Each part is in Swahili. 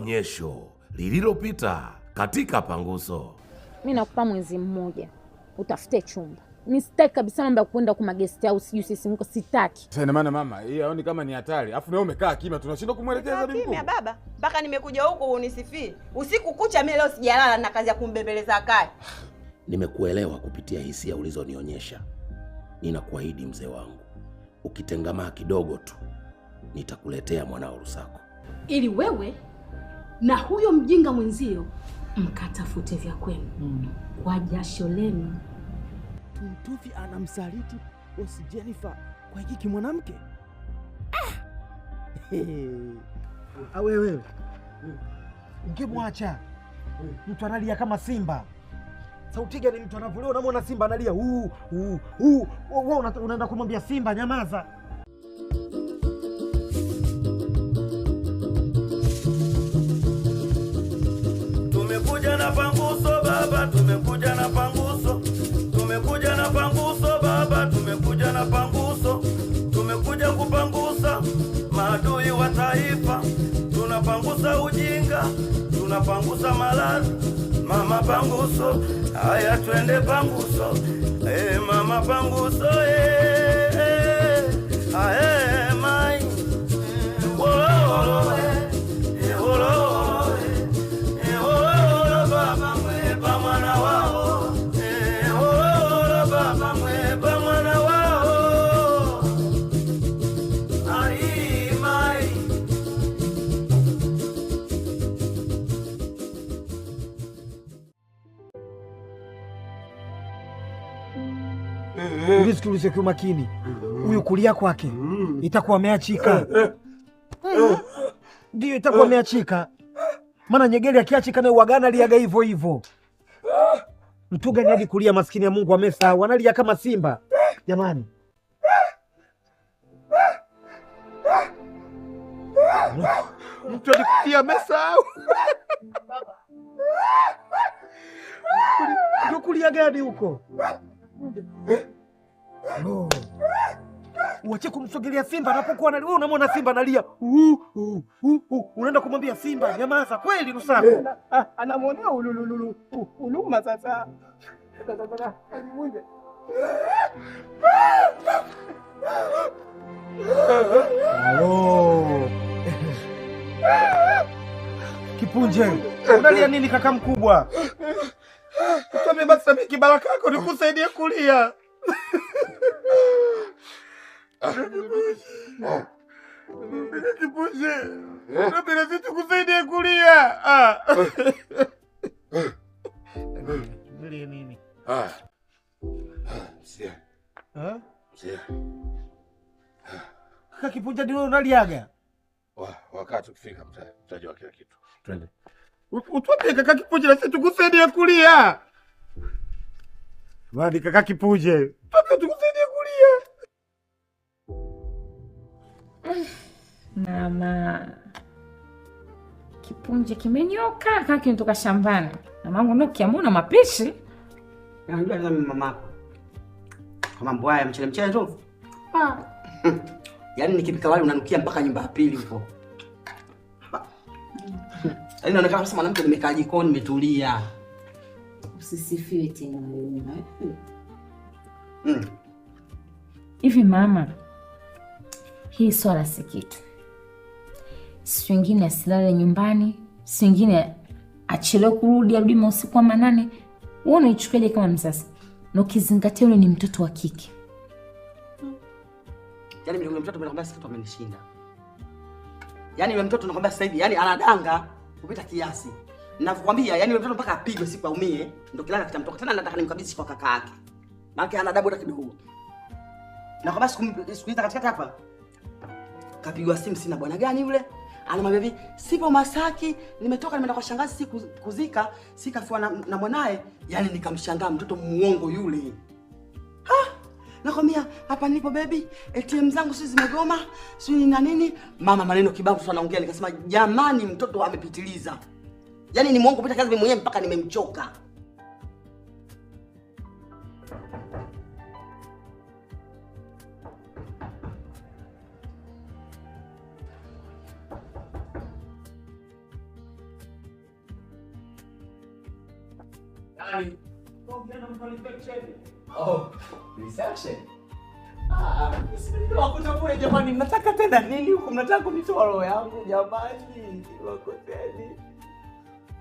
onyesho lililopita katika Panguso. Mimi nakupa mwezi mmoja utafute chumba. Mimi sitaki kabisa mambo ya kwenda kwa guest house, sijui sisi mko, sitaki. Sasa maana mama, hii haoni kama ni hatari. Alafu leo umekaa kimya, tunashindwa kumwelekeza bibi. Kimya baba, mpaka nimekuja huko unisifie. Usiku kucha mimi leo sijalala na kazi ya kumbembeleza Kai. Nimekuelewa kupitia hisia ulizonionyesha. Ninakuahidi mzee wangu, ukitengamaa kidogo tu nitakuletea mwanao Rusako, ili wewe na huyo mjinga mwenzio mkatafute vya kwenu kwa jasho lenu. Tuntufi anamsaliti bosi Jennifer kwa hiki mwanamke. Wewe ungemwacha mtu analia kama simba. Sauti gani mtu anavulia? Unamwona simba analia, wewe unaenda kumwambia simba nyamaza. Tumekuja na Panguso baba, tumekuja na Panguso. Tumekuja na Panguso baba, tumekuja na Panguso. Tumekuja kupangusa maadui wa taifa. Tunapangusa ujinga, tunapangusa maradhi. Mama Panguso, haya twende Panguso. Mama Panguso, mai. Baba mwepa mwana wao. Baba mwepa mwana wao. Ai mai. Ulisikilize kwa makini. Huyu kulia kwake itakuwa ameachika. Ndio itakuwa ameachika. Maana Nyegeli akiachika na uagana aliaga hivyo hivyo. Mtu gani hadi kulia, maskini ya Mungu amesahau, analia kama simba. Jamani. Mtu alikulia amesahau. Ndio kulia gani huko? No. Uache kumsogelea simba anapokuwa analia. Wewe unamwona simba analia. Unaenda kumwambia simba nyamaza kweli Rusako? Anamwonea uluma sasa. Halo. Kipunje, unalia nini kaka mkubwa? Usame basi mimi kibaraka yako nikusaidie kulia. Kipunje, napenda sisi tukusaidie kulia. Ndio nini? Sia. Sia. Kaka Kipunje ndio unaliaga? Wakati ukifika mtajua kila kitu. Twende. Utuambie kaka Kipunje na sisi tukusaidie kulia. Wadi kaka Kipunje. Tukusaidie kulia. Mama Kipunje kimenyoka kaka kinatoka shambani. Na mangu ndio kiamuna mapishi. Anajua na mama. Kama mbwaya mchele tu. Yaani nikipika wali unanukia mpaka nyumba ya pili huko. Yaani inaonekana kama mwanamke nimekaa jikoni nimetulia. Usisifiwe tena wewe. Hivi mama, hii swala si kitu. Siku nyingine asilale nyumbani, siku nyingine achelewe kurudi arudi usiku wa manane. Wewe unaichukuaje kama mzazi? Na ukizingatia yule ni mtoto wa kike. Yaani mimi yule mtoto nakwambia sasa amenishinda. Yaani yule mtoto nakwambia sasa hivi yani anadanga kupita kiasi. Ninakwambia yani yule mtoto mpaka apigwe siku aumie ndio kilala kitamtoka. Tena nataka nimkabidhi kwa kaka yake. Maana ana adabu hata kidogo. Nakwambia siku hizi katikati hapa kapigwa simu, sina bwana gani yule? Anamwambia hivi, sipo Masaki, nimetoka nimeenda kwa shangazi siku kuzika, sikafiwa na mwanae. Yaani nikamshangaa mtoto muongo yule. Nakwambia hapa nilipo baby, ATM zangu sisi zimegoma, sio na nini? Mama maneno kibao tu anaongea, nikasema jamani mtoto amepitiliza. Yaani ni muongo kupita kazi mimi mwenyewe mpaka nimemchoka. Nani? Oh, reception. Wakuta kule jamani, mnataka tena nini huku? Mnataka kunitoa roho yangu jamani? Wakoteni.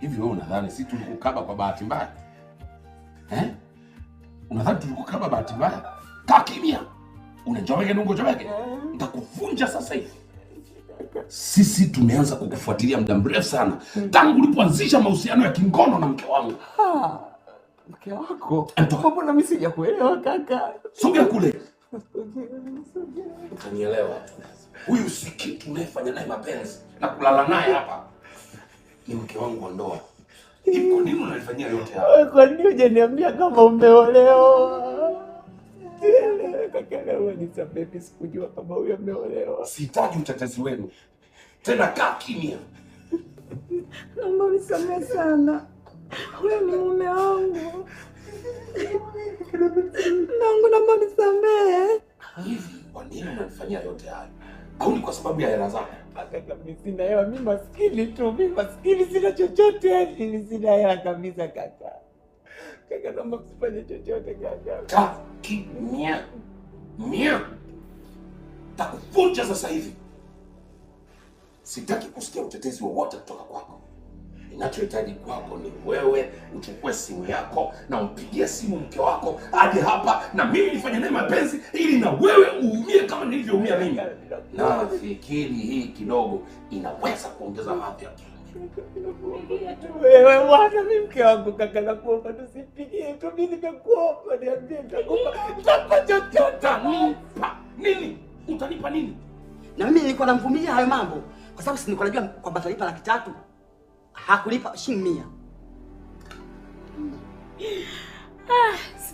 Hivi wewe unadhani si tulikukaba kwa bahati mbaya? Unadhani tulikukaba bahati mbaya? Kaa kimya. Unachomeke nungo chomeke. Nitakuvunja sasa hivi. Sisi tumeanza kukufuatilia muda mrefu sana. Tangu ulipoanzisha mahusiano ya kingono na mke wangu. Mke wako? Mbona mimi sijakuelewa kaka? Sogea kule. Utanielewa. Huyu si kitu unayefanya naye mapenzi na kulala naye hapa. Ni mke wangu wa ndoa. Hivi kwa nini unanifanyia yote haya? Kwa nini hujaniambia kama umeolewa? Kaka leo nisamehe, sikujua kama huyo ameolewa. Sihitaji utetezi wenu. Tena kaa kimya. Naomba unisamehe sana. Huyo ni mume wangu. Naomba unisamehe. Hivi kwa nini unanifanyia yote haya? Au ni kwa sababu ya hela zako? Kaka mimi sina hela, mimi maskini tu, mimi maskini, sina chochote yani, mimi sina hela kabisa kaka. Kaka naomba usifanye chochote kaka. Kaa kimya. Takuvunja sasa hivi. Sitaki kusikia utetezi wowote kutoka kwako. Ninachohitaji kwako ni wewe uchukue simu yako na umpigie simu mke wako aje hapa na mimi nifanye naye mapenzi ili na wewe uumie kama nilivyoumia mimi. Na fikiri hii kidogo inaweza kuongeza hadhi ya kiume. Wewe bwana, mimi mke wangu kaka, nakuomba tusipigie tu, mimi nimekuomba niambie, nitakupa chochote. Utanipa nini? Utanipa nini? Na mimi nilikuwa namvumilia hayo mambo kwa sababu si nilikuwa najua kwamba atalipa 300,000. Hakulipa shilingi 100.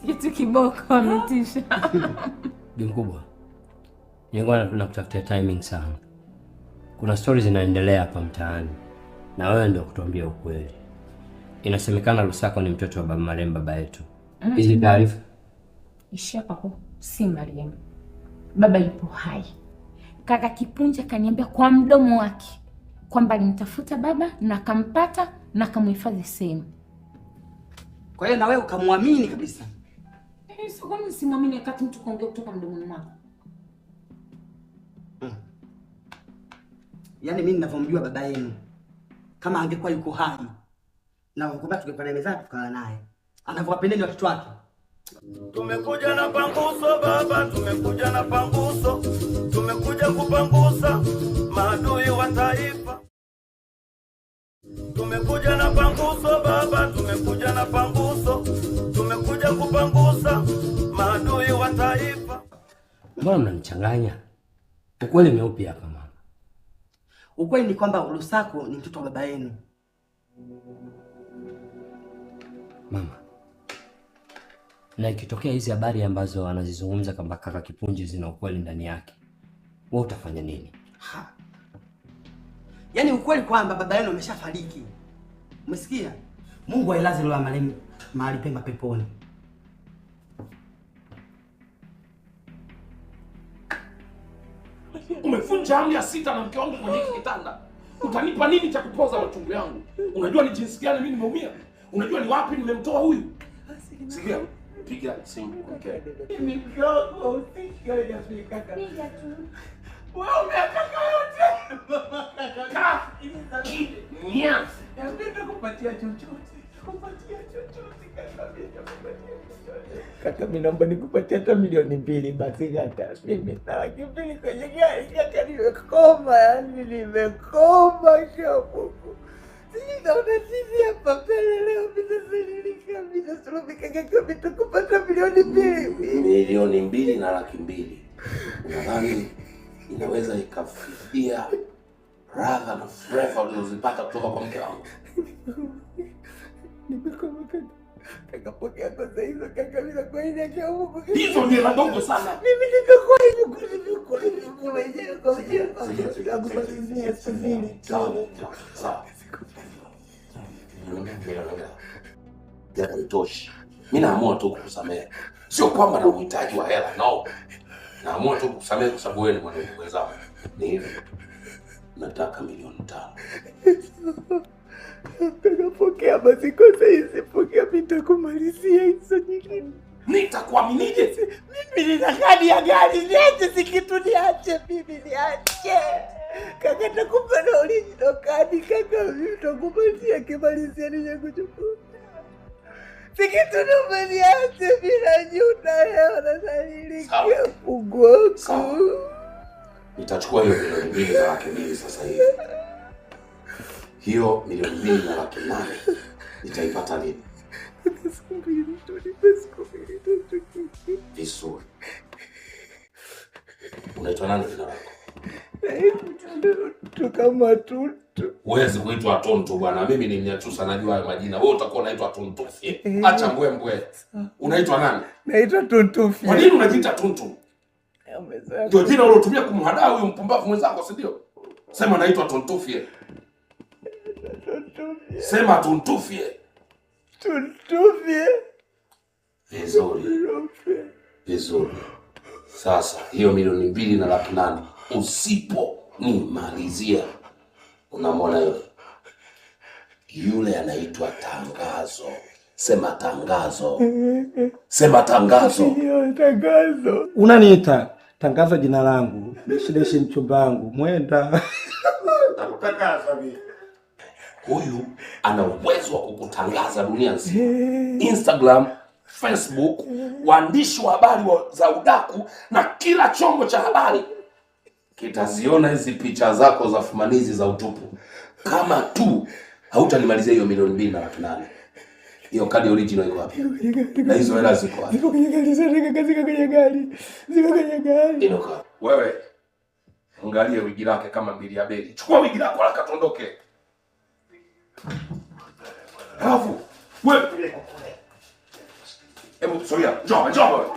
Kitu kiboko ametisha. Bi mkubwa, nilikuwa nakutafutia timing sana. Kuna stories zinaendelea hapa mtaani na wewe ndio kutuambia ukweli. Inasemekana Lusako ni mtoto wa Baba Marehemu, baba yetu. Hizi taarifa Ishia hapo, si Mariam. Baba yupo hai. Kaka Kipunja kaniambia kwa mdomo wake kwamba alimtafuta baba na akampata na akamhifadhi sehemu. Kwa hiyo na wewe ukamwamini kabisa? Sio kama simwamini wakati mtu kaongea kutoka mdomoni mwako. Yaani mimi ninavyomjua baba yenu, kama angekuwa yuko hai na kwamba tungekuwa na mezani tukaa naye, anavyowapendeni watoto wake. Tumekuja na panguso baba, tumekuja na panguso, tumekuja kupangusa maadui wa taifa. Tumekuja na panguso baba, tumekuja na panguso, tumekuja kupangusa maadui wa taifa. Mbona mnanichanganya? Ukweli ni upi hapa mama? Ukweli ni kwamba Lusako ni mtoto wa baba yenu. Mama, na ikitokea hizi habari ambazo anazizungumza kwamba kaka Kipunji zina ukweli ndani yake, wewe utafanya nini? Yaani ukweli kwamba baba yenu ameshafariki. Umesikia? Mungu ailaze roho ya marehemu mahali pema peponi. Umevunja amri ya 6 na mke wangu kwenye kitanda. Utanipa nini cha kupoza machungu yangu? Unajua ni jinsi gani mimi nimeumia? Unajua ni wapi nimemtoa huyu? Sikia, piga simu mke. Mimi mdogo usikioje kaka. Piga tu. Wewe umeataka yote. Kaka, Nya. Napenda kupatia chochote. Kupatia chochote kaka, mimi nakupatia chochote. Kaka, mimi naomba nikupatie hata 2,000,000 basi hata. Mimi na 2,000,000 kwenye gari hata nimekoma, yani nimekoma shabu. Naona sisi hapa pale leo binasalilika, binasulubika kaka, bitakupata 2,000,000. 2,200,000 na 200,000. Unadhani inaweza ikafidia radha na furaha ulizozipata kutoka kwa mke wangu? Nimekoma kaka. Kaka, pokea kwanza hizo kaka, bila kwa ile ya Mungu. Hizo ni hela ndogo sana. Mimi nimekuwa mwenyewe kwa mwenyewe. Nakubalizia subiri tu. Sawa. Haitoshi. Mimi naamua tu kukusamehe. Sio kwamba na uhitaji wa hela, no. Naamua tu kukusamehe kwa sababu wewe ni mwanangu mwenzangu. Ni hivi. Nataka 5,000,000. Kaka pokea basi kosa hizi, pokea nitakumalizia hizo nyingine. Nitakuaminije? Mimi nina kadi ya gari, niache si kitu niache mimi niache. Kaka nakupa na original kadi kaka, mimi nitakupatia kimalizia nije kuchukua. Si kitu naomba niache bila juta leo na salilikia Mungu wangu. Nitachukua hiyo milioni 2.2 sasa hivi. Hiyo milioni 2.8 nitaipata lini? Vizuri. Unaitwa nani jina lako? Kama Tuntu. Huwezi kuitwa Tuntu bwana. Mimi ni Mnyachusa, najua hayo majina. Wewe utakuwa unaitwa Tuntufi. Acha mbwembwe. Unaitwa nani? Naitwa Tuntufi. Kwa nini unajiita Tuntu? Ndio jina ulotumia kumhadaa huyu mpumbavu mwenzako, si ndio? Sema naitwa Tuntufi. Sema Tuntufi. Tuntufi. Vizuri. Vizuri. Sasa hiyo milioni 2.8 usiponimalizia, unamwona yule anaitwa Tangazo. Sema Tangazo. Sema Tangazo. Ndio Tangazo. Unaniita Tangazo jina langu. Nishideshi mchumba wangu. Mwenda. Nakutangaza mimi. Huyu ana uwezo wa kukutangaza dunia nzima. Instagram, Facebook, waandishi wa habari za udaku na kila chombo cha habari kitaziona hizi picha zako za fumanizi za utupu. Kama tu hautanimalizia hiyo milioni 2.8. Hiyo kadi original iko wapi? Na hizo hela ziko wapi? Ziko kwenye gari, ziko kwenye gari. Ziko kwenye gari. Inuka. Wewe angalia wigi lake kama mbili ya beli. Chukua wigi lako haraka tuondoke. Alafu wewe hebu soya, njoo.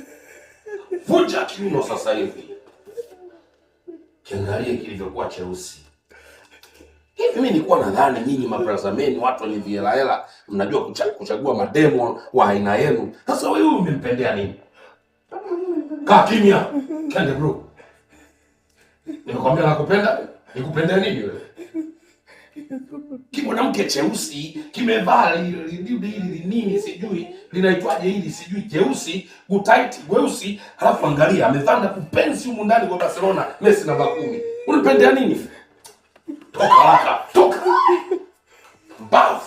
Vunja kiuno sasa hivi. Kiangalie kilivyokuwa cheusi. Hivi mimi nilikuwa nadhani nyinyi mabrazameni watu wenye hela mnajua kuchagua mademo wa aina yenu. Sasa wewe umempendea nini? Kaa kimya. Kende bro. Nimekwambia nakupenda, nikupendea nini wewe? Kimwanamke cheusi, kimevaa nini sijui, linaitwaje hili sijui, cheusi, gutaiti, weusi, halafu angalia amevanda kupenzi humu ndani kwa Barcelona, Messi namba 10. Unapendea nini? Toka haraka, toka. Mbavu.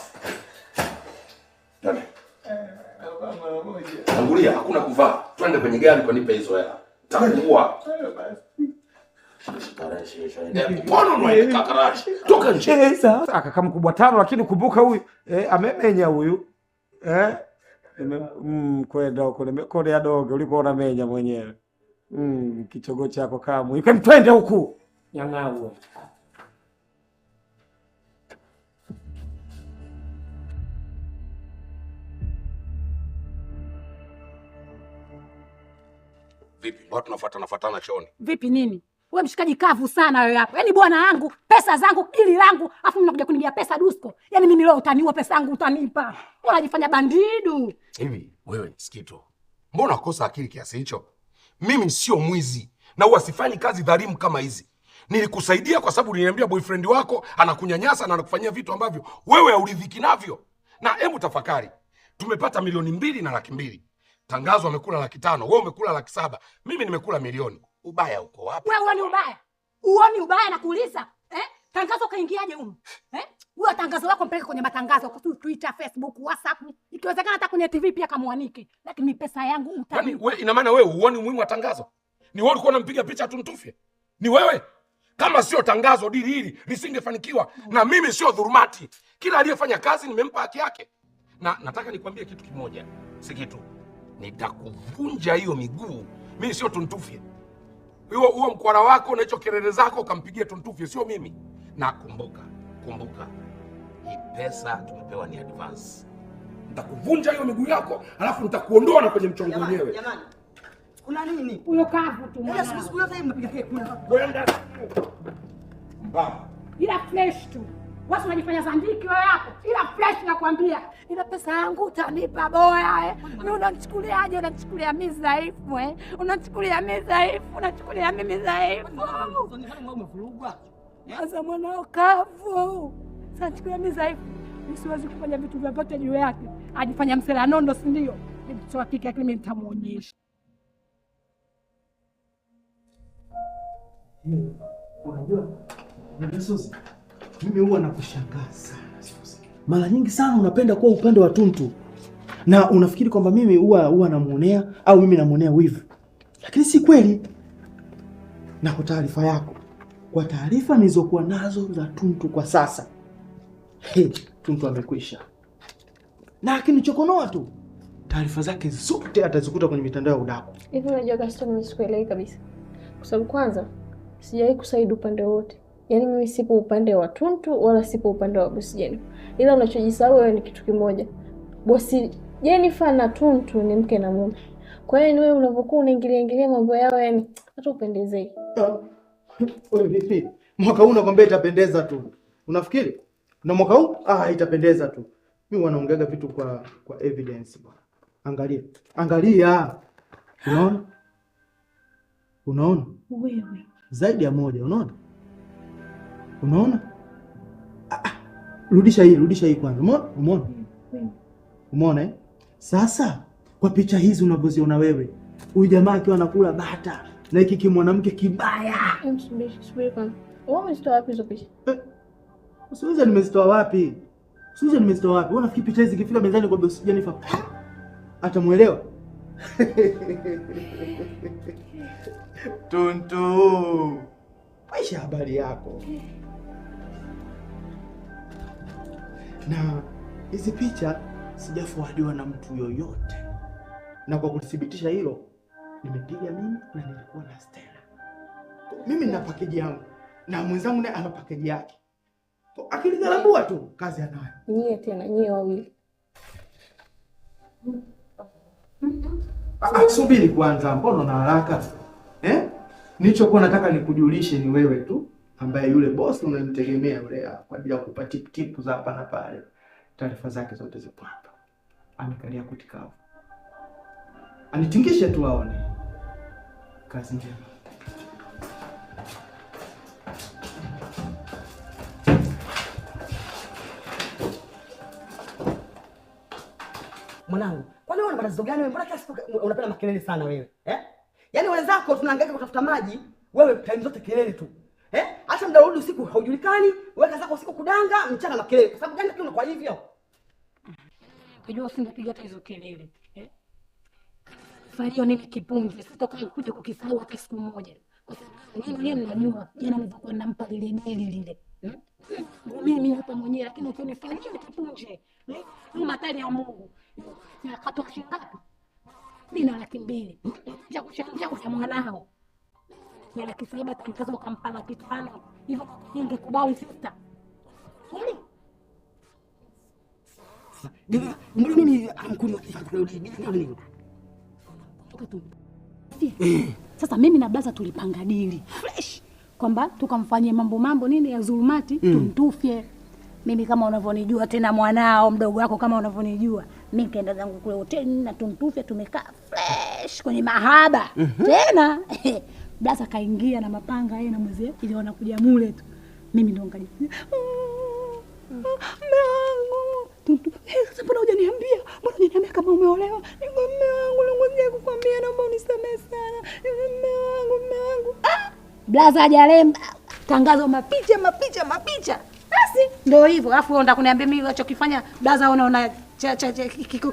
Dada. Angulia, hakuna kuvaa. Twende kwenye gari kwa nipe hizo hela. Takuwa. Toka nje. Akaka mkubwa 5, lakini kumbuka huyu amemenya huyu kwenda huko nimekonea dogo ulikuwa unamenya mwenyewe kichogo chako kama twende huku nyang'au. Vipi? Watu nafuatana chooni. Vipi nini? Wewe mshikaji kavu sana wewe hapo. Yaani bwana wangu, pesa zangu, dili langu, afu mnakuja kunigia pesa Dusko. Yaani mimi leo utaniua pesa yangu utanipa. Unajifanya bandidu. Hivi wewe Skito, mbona kosa akili kiasi hicho? Mimi sio mwizi na huwa sifanyi kazi dhalimu kama hizi. Nilikusaidia kwa sababu niliambia boyfriend wako anakunyanyasa na anakufanyia vitu ambavyo wewe hauridhiki navyo. Na hebu tafakari. Tumepata milioni 2.2. Tangazo amekula 500, wewe umekula 700. Mimi nimekula milioni. Ubaya uko wapi? Wewe ni ubaya. Uoni ubaya na kuuliza? Tangazo kaingiaje huko? Wewe tangazo lako mpeleke kwenye matangazo kwa Twitter, Facebook, WhatsApp. Ikiwezekana hata kwenye TV pia kamuanike. Lakini pesa yangu utanipa. Yaani wewe ina maana wewe uoni umuhimu wa tangazo? Ni wewe ulikuwa unampiga picha Tuntufye? Ni wewe? Kama sio tangazo dili hili lisingefanikiwa. Na mimi sio dhurumati. Kila aliyefanya kazi nimempa haki yake. Na nataka nikwambie kitu kimoja. Si kitu. Nitakuvunja hiyo miguu. Mimi sio Tuntufye. Huo mkwara wako na hicho kelele zako ukampigia Tuntufye, sio mimi. Na kumbuka. Hii pesa tumepewa ni advance. Nitakuvunja hiyo miguu yako, alafu nitakuondoa na kwenye mchongo wenyewe. Jamani. Kuna nini? Huyo kavu tu. Ile siku yote mnapiga keki kuna. Kwenda. Mbaba. Ila fresh tu. Watu wanajifanya zandiki wewe hapo. Ila fresh nakwambia. Ila pesa yangu utanipa boya Mimi unanichukuliaje? Unanichukulia mimi dhaifu Unanichukulia mimi dhaifu, unachukulia mimi dhaifu. Unanifanya wewe umevurugwa. Sasa mwanao kavu. Sasa chukulia mimi dhaifu. Siwezi kufanya vitu vyovyote juu yake. Ajifanya msela nondo, si ndio? Ni mtoto wa kike, lakini nitamuonyesha. Unajua Suzi, mimi huwa nakushangaa sana Suzi. Mara nyingi sana unapenda kuwa upande wa Tuntu na unafikiri kwamba mimi huwa namuonea au mimi namuonea wivu, lakini si kweli. Na kwa taarifa yako, kwa taarifa nilizokuwa nazo za Tuntu kwa sasa, Tuntu amekwisha. Na akinichokonoa tu, taarifa zake zote atazikuta kwenye mitandao ya udaku. Hivi unajua Gaston, mimi sikuelewi kabisa. Kwa sababu kwanza sijawahi kusaidi upande wote. Yaani mimi sipo upande wa Tuntu wala sipo upande wa Bosi Jennifer. Ila unachojisahau wewe ni kitu kimoja. Bosi Jennifer na Tuntu ni mke na mume. Kwa hiyo wewe unapokuwa unaingilia mambo yao, yani hata upendezei. Wewe vipi? Mwaka huu nakwambia itapendeza tu. Unafikiri? Na mwaka huu itapendeza tu. Mimi wanaongeaga vitu kwa evidence bwana. Angalia. Angalia. Unaona? Wewe. Zaidi ya moja, unaona? Unaona? Rudisha hii kwanza. Umeona? Umeona? Sasa kwa picha hizi unavyoziona wewe, huyu jamaa akiwa anakula bata na hiki kimwanamke kibaya. Subiri kwanza. Wewe umezitoa wapi hizo picha? Usiulize nimezitoa wapi. Wewe unafikiri picha hizi zikifika mezani kwa Bosi Jennifer atamuelewa? Tuntu, maisha habari yako. Na hizi picha sijafuadiwa na mtu yoyote, na kwa kuthibitisha hilo nimepiga mimi na nilikuwa na Stella. Mimi nina package yangu na mwenzangu naye ana package yake. Akinigalambua tu kazi anayo. Nyie wawili. Subiri kwanza, mbona una haraka? Nilichokuwa nataka nikujulishe ni wewe tu ambaye yule boss unamtegemea yule kwa ajili ya kukupa tip za hapa na pale. Taarifa zake zote zipo hapa. Amekalia kutikao. Anitingishe tu aone. Kazi njema. Mwanangu, kwani wewe una matatizo gani wewe? Mbona kila siku unapenda makelele sana wewe? Yaani wenzako tunahangaika kutafuta maji, wewe time zote kelele tu. Hata muda urudi usiku haujulikani, wewe kaza kwa usiku kudanga, mchana makelele. Kwa sababu gani kile unakuwa hivyo? Unajua usingepiga hata hizo kelele. Fario nini kipunje, sitoka kuja kukisahau hata siku moja. Kwa sababu mimi ninajua jana nilikuwa nampa lile. Mimi hapa mwenyewe, lakini ukinifanyia kipunje, ni matali ya Mungu. Nakatoa shingapi? Nina 200,000. Ya kuchangia kwa mwanao. Ya 700 tukaza ukampa 500. Hivyo ningekubali sister. Mbona mimi amkuni nini? Sasa mimi na Blaza tulipanga dili fresh kwamba tukamfanyie mambo nini ya zulumati tumtufye. Mimi kama unavyonijua, tena mwanao mdogo wako kama unavyonijua, mimi kaenda zangu kule hoteli na tumtufye, tumekaa fresh kwenye mahaba. Tena Blaza kaingia na mapanga yeye na mzee ili wanakuja mule tu. Mimi ndo ngajifia Mungu tuntu. Sasa mbona hujaniambia? Mbona hujaniambia kama umeolewa? Niko mume wangu, ngoja kukwambia, naomba unisamehe sana. Mume wangu. Blaza hajalemba. Tangazo mapicha. Basi ndio hivyo. Alafu unataka kuniambia mimi unachokifanya Blaza unaona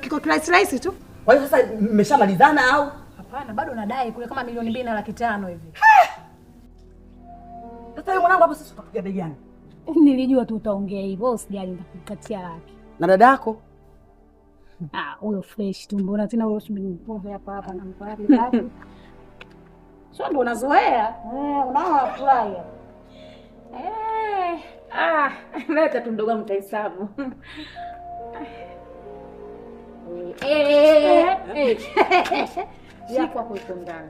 kiko rahisi tu. Kwa hiyo sasa mmeshamalizana au? Hapana, bado nadai kule kama 2,250,000 hivi. Sasa wewe mwanangu hapo sisi tutapiga bei gani? Nilijua tu utaongea hivyo, usijali nitakukatia laki. Na dada yako? Huyo fresh tu, mbona tena wewe usipove hapa na mko yake. Sio ndo unazoea? Unaona furahi. Leta tu mdogo mtahesabu. Shika kwa ndani.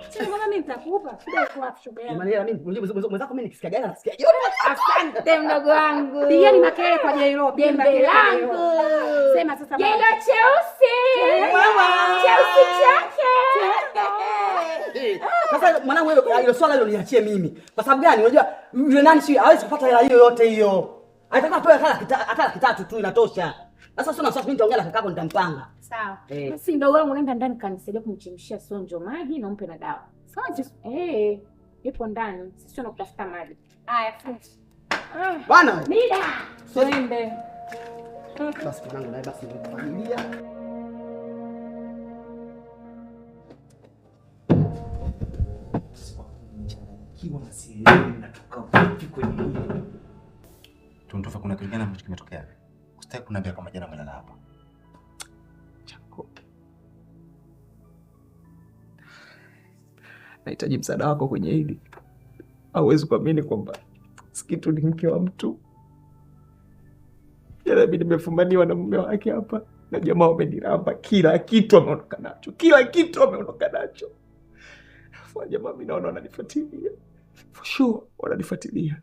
Sasa mbona mimi nitakupa? Sija kwa shughuli. Maana mimi mwenzako mimi nikisikia gani nasikia joto. Asante mdogo wangu. Pigeni makelele kwa Jairo, jembe langu. Sema sasa Jairo cheusi. Cheusi chake. Sasa mwanangu wewe hilo swala hilo niachie mimi. Kwa sababu gani? Unajua yule nani si hawezi kupata hela hiyo yote hiyo. Anataka pewe hata laki tatu tu inatosha. Sasa sio nafasi mimi nitaongea na kakako nitampanga. Sawa. Basi ndio wewe unaenda ndani kanisaidia kumchemshia sonjo maji na umpe na dawa. Sawa? Yupo ndani. Sisi tunakutafuta maji. Haya, fresh. Bwana, Nida. Twende. Basi tunangu naye basi ni familia. Kiwa msielewi natoka vipi kwenye hili. Tunatofa kuna kitu gani ambacho kimetokea? Usitaki kuniambia kama jana mlala hapa. Chako. Nahitaji msaada wako kwenye hili. Hauwezi kuamini kwamba Sikitu ni mke wa mtu. Jana mimi nimefumaniwa na mume wake hapa na jamaa wameniramba, kila kitu ameondoka nacho. Kila kitu ameondoka nacho. Jamaa mimi naona wananifuatilia. For sure wananifuatilia.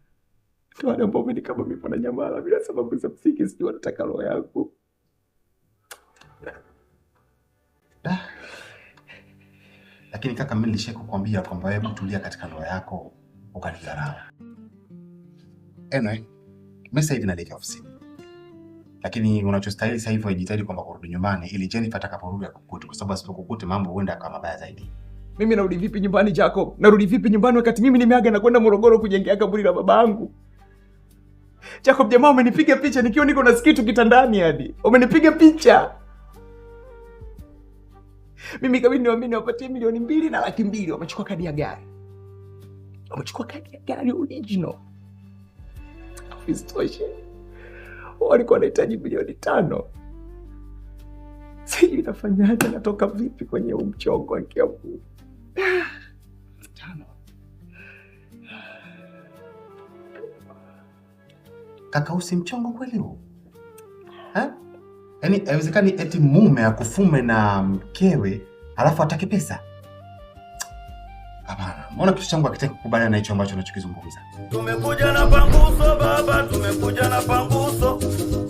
Ndio wale ambao mimi kama mimi na jamaa bila sababu za msingi sijui wanataka roho yangu. Lakini kaka, mimi nilishakukwambia kwamba wewe tulia katika ndoa yako ukanidharau. Anyway, mimi sasa hivi naelekea ofisini. Lakini unachostahili sasa hivi ujitahidi kwamba kurudi nyumbani ili Jennifer atakaporudi akukute, kwa sababu asipokukute mambo huenda kama mabaya zaidi. Mimi narudi vipi nyumbani Jacob? Narudi vipi nyumbani wakati mimi nimeaga na kwenda Morogoro kujengea kaburi la babangu? Jacob, jamaa umenipiga picha nikiwa niko na Sikitu kitandani hadi. Umenipiga picha. Mimi kabidi niwaamini wapatie 2,2 na 200,000. Wamechukua kadi ya gari. Wamechukua kadi ya gari original. Isitoshe, walikuwa wanahitaji 5,000,000. Sijui nafanyaje, natoka vipi kwenye huu mchongo wa Kiambu. 5. Kaka, usimchongo kweli huu? Yaani haiwezekani eti mume akufume na mkewe alafu atake pesa? Hapana, mbona kitu changu hakitaki kukubaliana na hicho ambacho unachokizungumza? Tumekuja na panguso baba, tumekuja na panguso.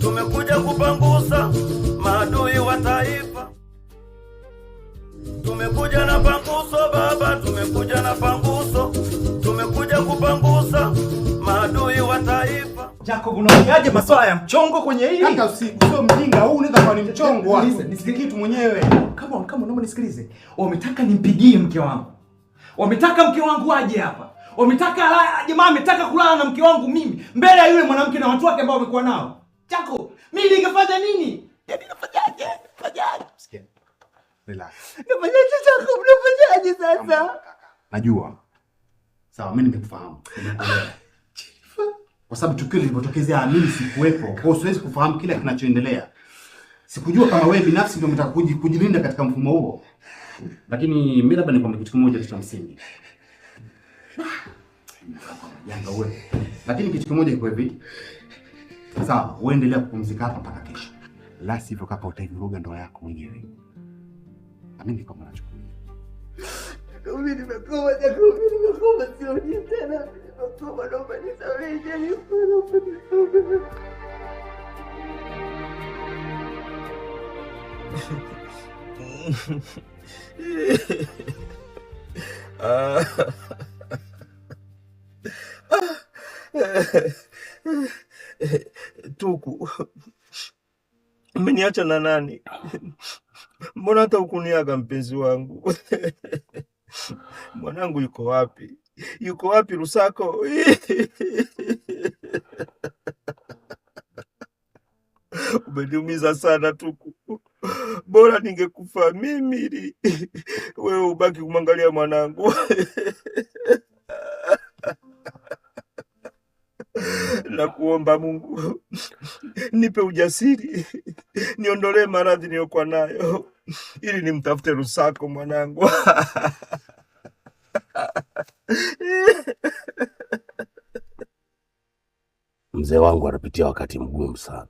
Tumekuja kupangusa maadui wa taifa. Tumekuja na panguso baba, tumekuja na panguso. Tumekuja kupangusa maadui wa taifa. Jacob, unaoniaje masuala ya mchongo kwenye hili? Hata sio mjinga huu, unaweza kuwa ni mchongo wako. Kitu mwenyewe. Kama naomba nisikilize. Wametaka nimpigie mke wangu. Wametaka mke wangu aje hapa. Wametaka jamaa ametaka kulala na mke wangu mimi mbele ya yule mwanamke na watu wake ambao wamekuwa nao. Jacob, mimi ningefanya nini? Yaani nafanyaje? Sikia. Relax. Nafanyaje Jacob? Nafanyaje sasa? Najua. Sawa, mimi nimekufahamu. Kwa sababu tukio lilipotokezea mimi sikuwepo. Kwa hiyo siwezi kufahamu kila kinachoendelea. Sikujua kama wewe binafsi ndio unataka kujilinda katika mfumo huo. Lakini mimi labda nikwambie kitu kimoja cha msingi. Yanga wewe. Lakini kitu kimoja kiko hivi. Sawa, uendelea kupumzika hapa mpaka kesho. La sivyo kapa utaivuruga ndoa yako mwenyewe. Amini kama unachukulia. Mimi nimekoma Jacob, nimekoma sio tena. Nimekoma, naomba nisamehe Jennifer, naomba nisamehe. Tuku, umeniacha na nani? Mbona hata hukuniaga mpenzi wangu? Mwanangu yuko wapi? Yuko wapi Lusako? Umeniumiza sana Tuku. Bora ningekufa mimi ili wewe ubaki kumwangalia mwanangu. Na kuomba Mungu nipe ujasiri, niondolee maradhi niliyokuwa nayo ili nimtafute Lusako mwanangu. Mzee wangu anapitia wakati mgumu sana.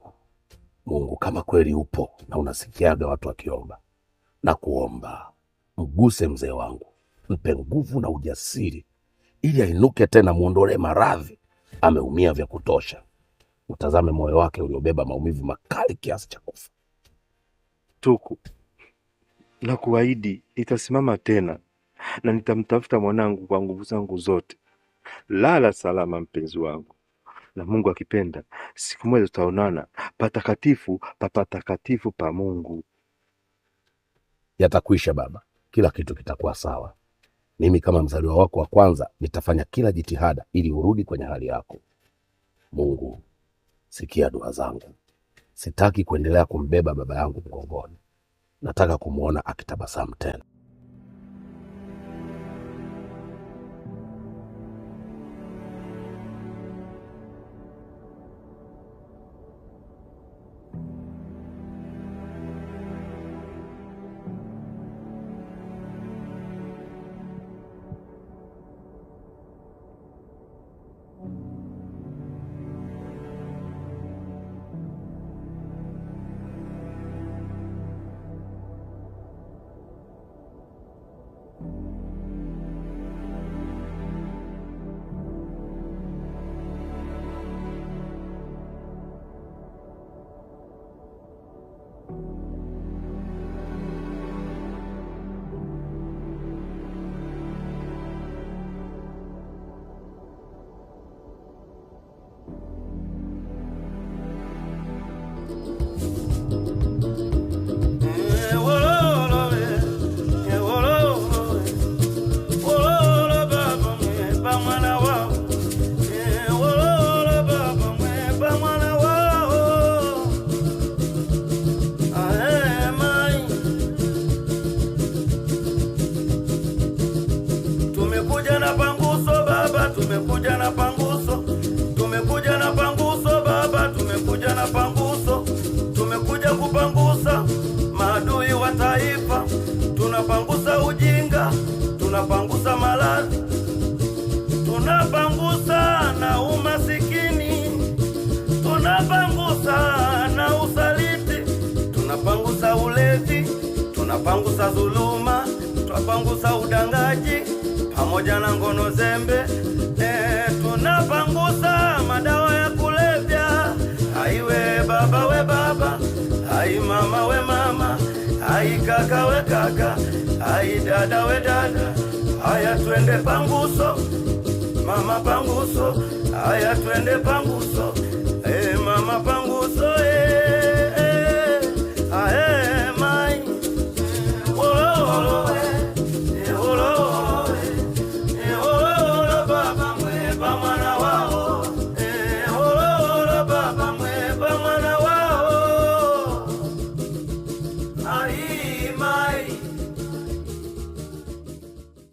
Mungu kama kweli upo na unasikiaga watu wakiomba, na kuomba mguse mzee wangu, mpe nguvu na ujasiri ili ainuke tena, muondolee maradhi. Ameumia vya kutosha. Utazame moyo wake uliobeba maumivu makali kiasi cha kufa. Tuku, na kuahidi nitasimama tena na nitamtafuta mwanangu kwa nguvu zangu zote. Lala salama mpenzi wangu. na Mungu akipenda siku moja tutaonana patakatifu patakatifu pa Mungu. Yatakwisha baba, kila kitu kitakuwa sawa. Mimi kama mzaliwa wako wa kwanza nitafanya kila jitihada ili urudi kwenye hali yako. Mungu, sikia dua zangu. Sitaki kuendelea kumbeba baba yangu mgongoni. Nataka kumuona akitabasamu tena. Tumekuja kupangusa maadui wa taifa, tunapangusa ujinga, tunapangusa maradhi, tunapangusa na umasikini, tunapangusa na usaliti, tunapangusa ulevi, tunapangusa dhuluma, tunapangusa udangaji pamoja na ngono zembe, tunapangusa madawa ya kulevya. Aiwe baba we baba, ai mama we mama, ai kaka we kaka, ai dada we dada. Haya twende panguso, mama panguso. Haya twende panguso, mama panguso. Mai olo baba mweba mwana wao, baba mweba mwana wao. Ai